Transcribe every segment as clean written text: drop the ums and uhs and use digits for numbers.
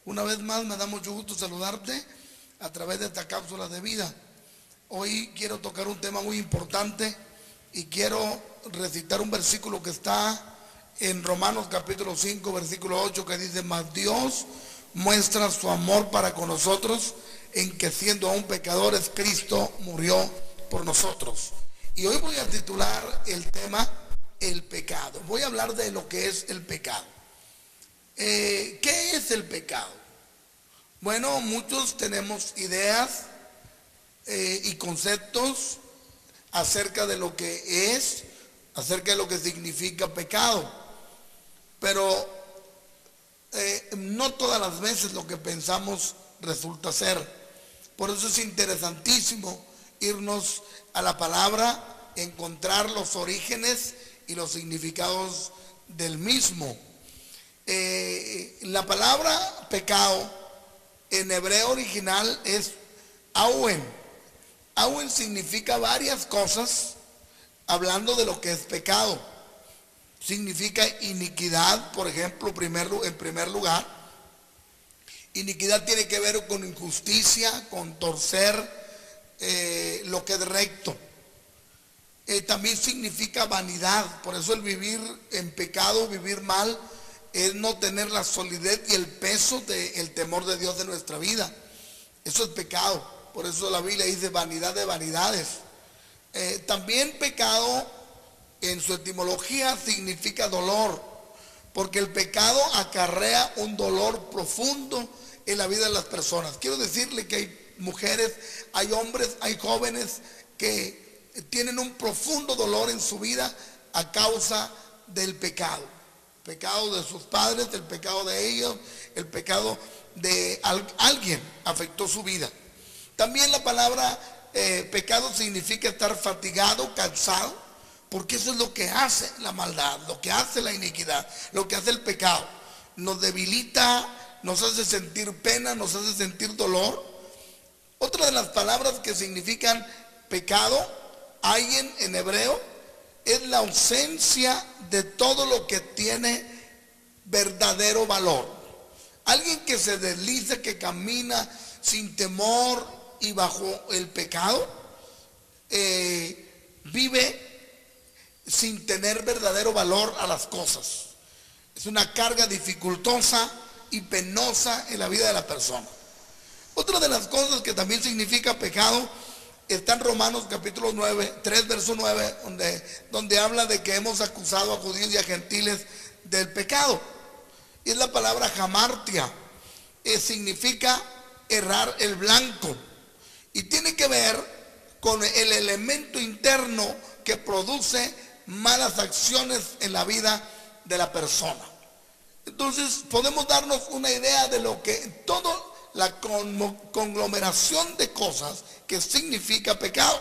Una vez más me da mucho gusto saludarte a través de esta cápsula de vida. Hoy quiero tocar un tema muy importante y quiero recitar un versículo que está en Romanos capítulo 5, versículo 8, que dice: mas Dios muestra su amor para con nosotros en que siendo aún pecadores, Cristo murió por nosotros. Y hoy voy a titular el tema el pecado. Voy a hablar de lo que es el pecado. ¿Qué es el pecado? Bueno, muchos tenemos ideas y conceptos acerca de lo que es, acerca de lo que significa pecado, pero no todas las veces lo que pensamos resulta ser. Por eso es interesantísimo irnos a la palabra, encontrar los orígenes y los significados del mismo. La palabra pecado en hebreo original es awen. Awen significa varias cosas, hablando de lo que es pecado. Significa iniquidad, por ejemplo, en primer lugar. Iniquidad tiene que ver con injusticia, con torcer lo que es recto. También significa vanidad. Por eso el vivir en pecado, vivir mal, es no tener la solidez y el peso del temor de Dios de nuestra vida. Eso es pecado. Por eso la Biblia dice vanidad de vanidades. También pecado en su etimología significa dolor, porque el pecado acarrea un dolor profundo en la vida de las personas. Quiero decirle que hay mujeres, hay hombres, hay jóvenes que tienen un profundo dolor en su vida a causa del pecado. Pecado de sus padres, el pecado de ellos, el pecado de alguien afectó su vida. También la palabra pecado significa estar fatigado, cansado, porque eso es lo que hace la maldad, lo que hace la iniquidad, lo que hace el pecado. Nos debilita, nos hace sentir pena, nos hace sentir dolor. Otra de las palabras que significan pecado, ayen en hebreo, es la ausencia de todo lo que tiene verdadero valor. Alguien que se desliza, que camina sin temor y bajo el pecado, vive sin tener verdadero valor a las cosas. Es una carga dificultosa y penosa en la vida de la persona. Otra de las cosas que también significa pecado está en Romanos capítulo 9, 3 verso 9, donde habla de que hemos acusado a judíos y a gentiles del pecado. Y es la palabra hamartia, significa errar el blanco, y tiene que ver con el elemento interno que produce malas acciones en la vida de la persona. Entonces podemos darnos una idea de lo que toda la conglomeración de cosas que significa pecado.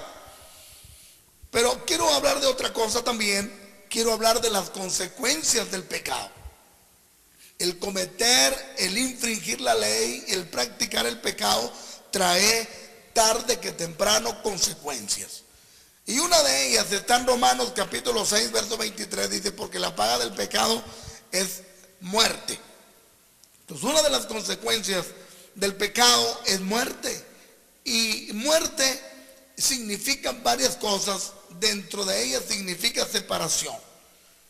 Pero quiero hablar de otra cosa también. Quiero hablar de las consecuencias del pecado. El cometer, el infringir la ley, el practicar el pecado trae tarde que temprano consecuencias. Y una de ellas está en Romanos capítulo 6 verso 23, dice: porque la paga del pecado es muerte. Entonces una de las consecuencias del pecado es muerte. Y muerte significa varias cosas. Dentro de ellas significa separación.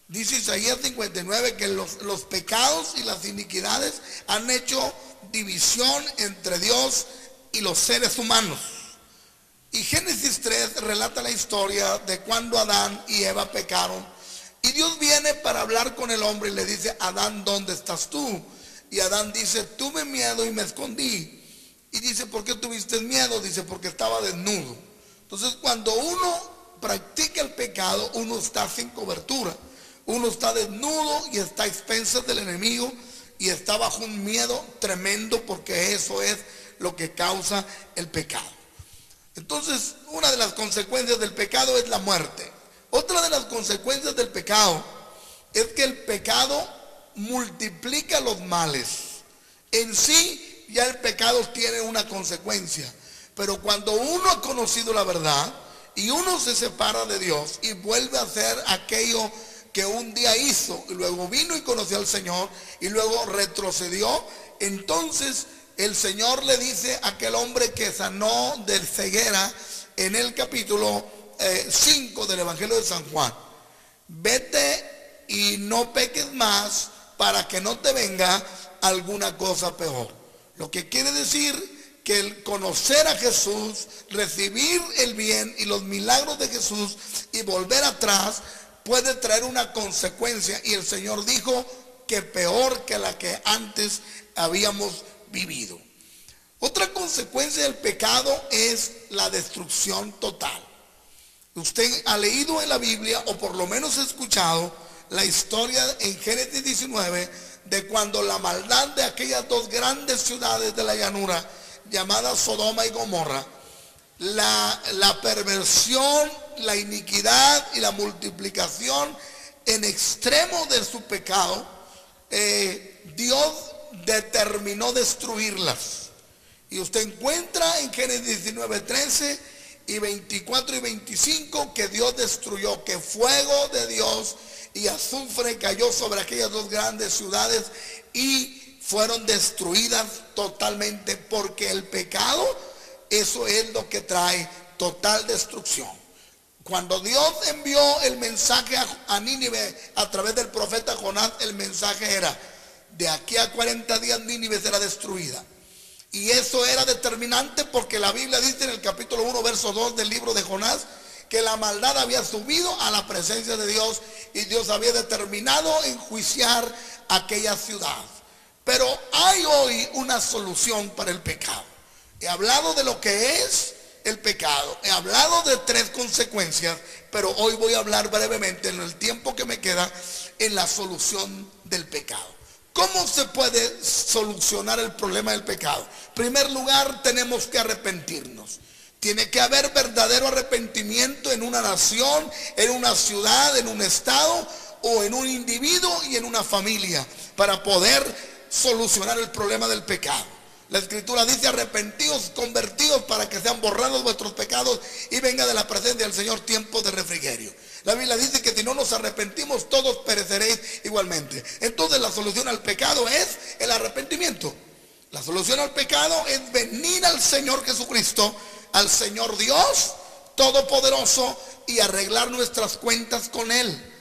Dice Isaías 59 que los pecados y las iniquidades han hecho división entre Dios y los seres humanos. Y Génesis 3 relata la historia de cuando Adán y Eva pecaron. Y Dios viene para hablar con el hombre y le dice: Adán, ¿dónde estás tú? Y Adán dice: tuve miedo y me escondí. Y dice: ¿por qué tuviste miedo? Dice: porque estaba desnudo. Entonces cuando uno practica el pecado, uno está sin cobertura. Uno está desnudo y está a expensas del enemigo y está bajo un miedo tremendo, porque eso es lo que causa el pecado. Entonces, una de las consecuencias del pecado es la muerte. Otra de las consecuencias del pecado es que el pecado multiplica los males. En sí, ya el pecado tiene una consecuencia. Pero cuando uno ha conocido la verdad y uno se separa de Dios y vuelve a hacer aquello que un día hizo y luego vino y conoció al Señor y luego retrocedió. Entonces el Señor le dice a aquel hombre que sanó de ceguera en el capítulo 5 del Evangelio de San Juan: vete y no peques más para que no te venga alguna cosa peor. Lo que quiere decir que el conocer a Jesús, recibir el bien y los milagros de Jesús y volver atrás puede traer una consecuencia, y el Señor dijo que peor que la que antes habíamos vivido. Otra consecuencia del pecado es la destrucción total. Usted ha leído en la Biblia, o por lo menos ha escuchado la historia en Génesis 19 de cuando la maldad de aquellas dos grandes ciudades de la llanura llamadas Sodoma y Gomorra, la perversión, la iniquidad y la multiplicación en extremo de su pecado, Dios determinó destruirlas. Y usted encuentra en Génesis 19:13 y 24 y 25 que Dios destruyó, que fuego de Dios y azufre cayó sobre aquellas dos grandes ciudades y fueron destruidas totalmente, porque el pecado, eso es lo que trae total destrucción. Cuando Dios envió el mensaje a Nínive a través del profeta Jonás, el mensaje era: de aquí a 40 días Nínive será destruida. Y eso era determinante, porque la Biblia dice en el capítulo 1 verso 2 del libro de Jonás que la maldad había subido a la presencia de Dios y Dios había determinado enjuiciar aquella ciudad. Pero hay hoy una solución para el pecado. He hablado de lo que es el pecado, he hablado de 3 consecuencias, pero hoy voy a hablar brevemente, en el tiempo que me queda, en la solución del pecado. ¿Cómo se puede solucionar el problema del pecado? En primer lugar, tenemos que arrepentirnos. Tiene que haber verdadero arrepentimiento en una nación, en una ciudad, en un estado o en un individuo y en una familia para poder solucionar el problema del pecado. La Escritura dice: arrepentidos, convertidos, para que sean borrados vuestros pecados y venga de la presencia del Señor tiempo de refrigerio. La Biblia dice que si no nos arrepentimos, todos pereceréis igualmente. Entonces la solución al pecado es el arrepentimiento. La solución al pecado es venir al Señor Jesucristo, al Señor Dios Todopoderoso, y arreglar nuestras cuentas con Él.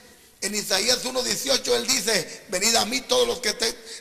En Isaías 1:18 Él dice: venid a mí todos los que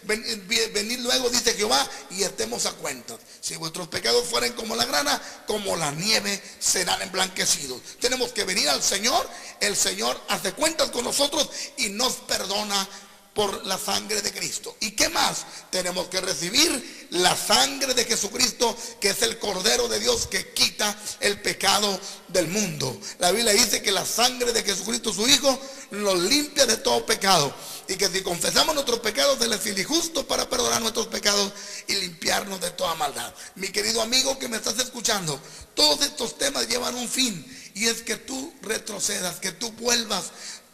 venid luego, dice Jehová, y estemos a cuentas. Si vuestros pecados fueren como la grana, como la nieve serán emblanquecidos. Tenemos que venir al Señor. El Señor hace cuentas con nosotros y nos perdona por la sangre de Cristo. ¿Y qué más? Tenemos que recibir la sangre de Jesucristo, que es el Cordero de Dios que quita el pecado del mundo. La Biblia dice que la sangre de Jesucristo, su Hijo, nos limpia de todo pecado, y que si confesamos nuestros pecados, Él es fiel y justo para perdonar nuestros pecados y limpiarnos de toda maldad. Mi querido amigo que me estás escuchando, todos estos temas llevan un fin, y es que tú retrocedas, que tú vuelvas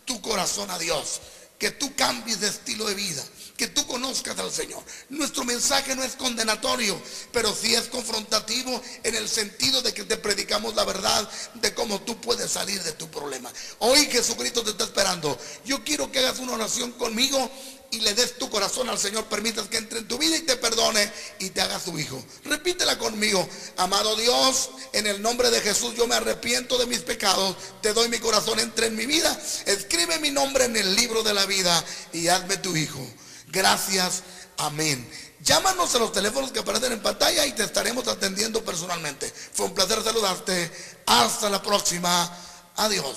tu corazón a Dios, que tú cambies de estilo de vida, que tú conozcas al Señor. Nuestro mensaje no es condenatorio, pero sí es confrontativo, en el sentido de que te predicamos la verdad de cómo tú puedes salir de tu problema. Hoy Jesucristo te está esperando. Yo quiero que hagas una oración conmigo y le des tu corazón al Señor, permitas que entre en tu vida y te perdone y te haga su hijo. Repítela conmigo: amado Dios, en el nombre de Jesús yo me arrepiento de mis pecados, te doy mi corazón, entra en mi vida, escribe mi nombre en el libro de la vida y hazme tu hijo. Gracias, amén. Llámanos a los teléfonos que aparecen en pantalla y te estaremos atendiendo personalmente. Fue un placer saludarte. Hasta la próxima. Adiós.